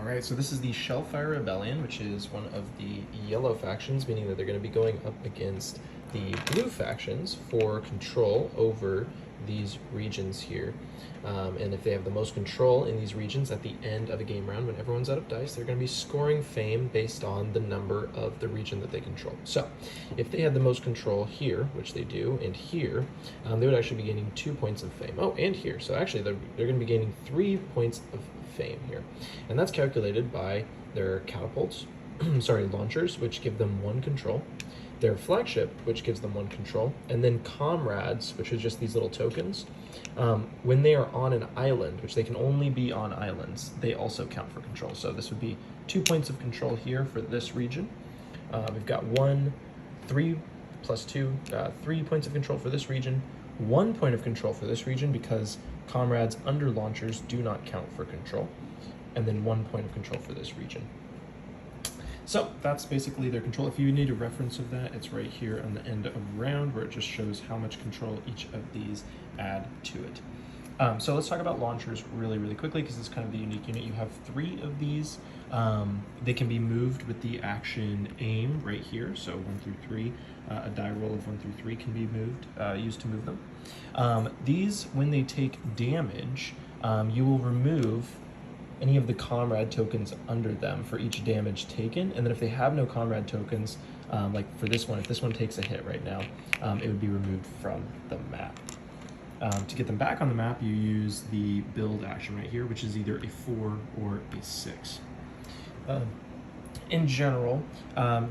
All right, so this is the Shellfire Rebellion, which is one of the yellow factions, meaning that they're going to be going up against the blue factions for control over these regions here. And if they have the most control in these regions at the end of a game round, when everyone's out of dice, they're going to be scoring fame based on the number of the region that they control. So if they had the most control here, which they do, and here, they would actually be gaining 2 points of fame. Oh, and here. So actually, they're going to be gaining 3 points of fame here. And that's calculated by their catapults, launchers, which give them 1 control, their flagship, which gives them 1 control, and then comrades, which are just these little tokens. When they are on an island, which they can only be on islands, they also count for control. So this would be 2 points of control here for this region. We've got 3 plus 2, 3 points of control for this region, 1 point of control for this region because comrades under launchers do not count for control, and then 1 point of control for this region. So that's basically their control. If you need a reference of that, it's right here on the end of round where it just shows how much control each of these add to it. So let's talk about launchers really quickly because it's kind of the unique unit. You have 3 of these. They can be moved with the action aim right here. So 1 through 3, a die roll of 1 through 3 can be moved, used to move them. These, when they take damage, you will remove any of the comrade tokens under them for each damage taken, and then if they have no comrade tokens, like for this one, if this one takes a hit right now, it would be removed from the map. To get them back on the map, you use the build action right here, which is either a 4 or a 6. In general,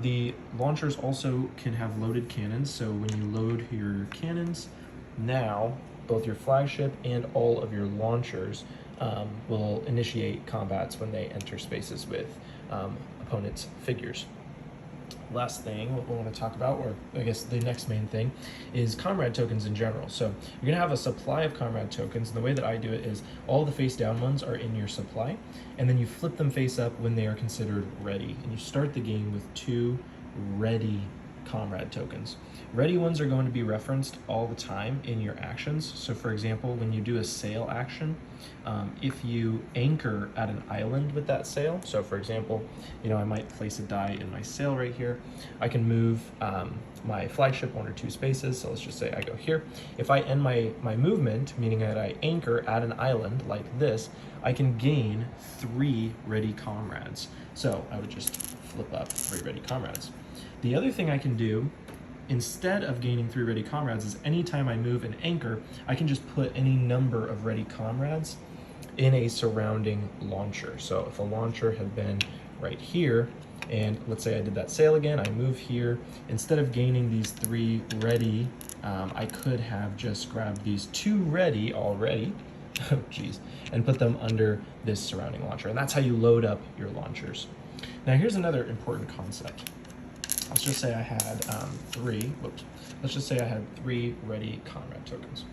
the launchers also can have loaded cannons, so when you load your cannons, now both your flagship and all of your launchers will initiate combats when they enter spaces with opponents' figures. Last thing what we want to talk about, or I guess the next main thing, is comrade tokens in general. So you're going to have a supply of comrade tokens, and the way that I do it is all the face down ones are in your supply, and then you flip them face up when they are considered ready, and you start the game with 2 ready comrade tokens. Ready ones are going to be referenced all the time in your actions. So for example, when you do a sail action, if you anchor at an island with that sail, so for example, I might place a die in my sail right here. I can move my flagship 1 or 2 spaces. So let's just say I go here. If I end my movement, meaning that I anchor at an island like this, I can gain 3 ready comrades. So I would just flip up 3 ready comrades. The other thing I can do, instead of gaining 3 ready comrades, is anytime I move an anchor, I can just put any number of ready comrades in a surrounding launcher. So if a launcher had been right here, and let's say I did that sail again, I move here, instead of gaining these 3 ready, I could have just grabbed these 2 ready already, oh geez, and put them under this surrounding launcher. And that's how you load up your launchers. Now here's another important concept. Let's just say I had 3 ready comrade tokens.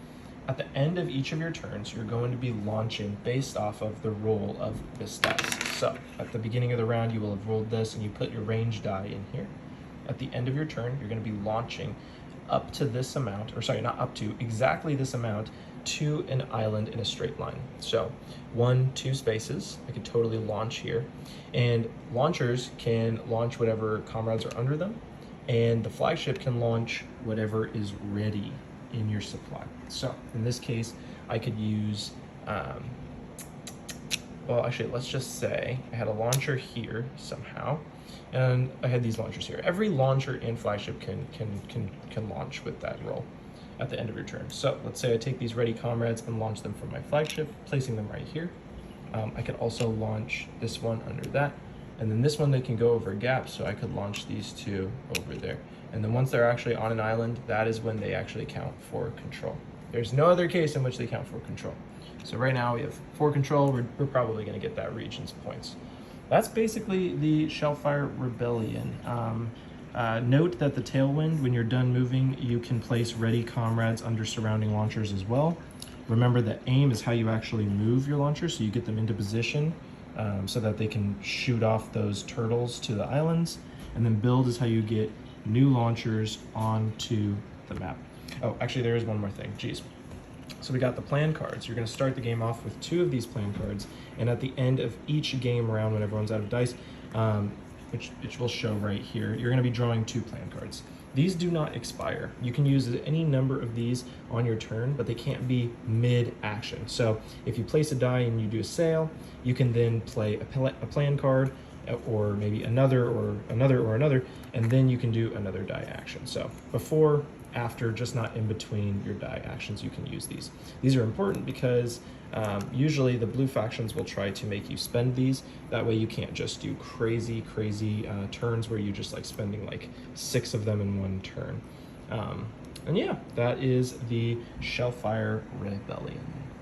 At the end of each of your turns, you're going to be launching based off of the roll of this dice. So at the beginning of the round, you will have rolled this and you put your range die in here. At the end of your turn, you're going to be launching up to this amount, or sorry, not up to, exactly this amount to an island in a straight line. So 1, 2 spaces, I could totally launch here. And launchers can launch whatever comrades are under them, and the flagship can launch whatever is ready in your supply. So in this case, I could use, well, actually, let's just say I had a launcher here somehow, and I had these launchers here. Every launcher and flagship can launch with that roll at the end of your turn. So let's say I take these ready comrades and launch them from my flagship, placing them right here. I could also launch this one under that, and then this one they can go over a gap, so I could launch these 2 over there. And then once they're actually on an island, that is when they actually count for control. There's no other case in which they count for control. So right now we have 4 control, we're probably gonna get that region's points. That's basically the Shellfire Rebellion. Note that the tailwind, when you're done moving, you can place ready comrades under surrounding launchers as well. Remember that aim is how you actually move your launchers, so you get them into position so that they can shoot off those turtles to the islands. And then build is how you get new launchers onto the map. Oh, actually there is one more thing, geez. So we got the plan cards. You're going to start the game off with 2 of these plan cards, and at the end of each game round, when everyone's out of dice, which will show right here, you're going to be drawing 2 plan cards. These do not expire. You can use any number of these on your turn, but they can't be mid-action. So if you place a die and you do a sail, you can then play a plan card, or maybe another, or another, or another, and then you can do another die action. So before, after, just not in between your die actions, you can use these. These are important because usually the blue factions will try to make you spend these. That way you can't just do crazy turns where you just like spending like 6 of them in one turn. And yeah, that is the Shellfire Rebellion.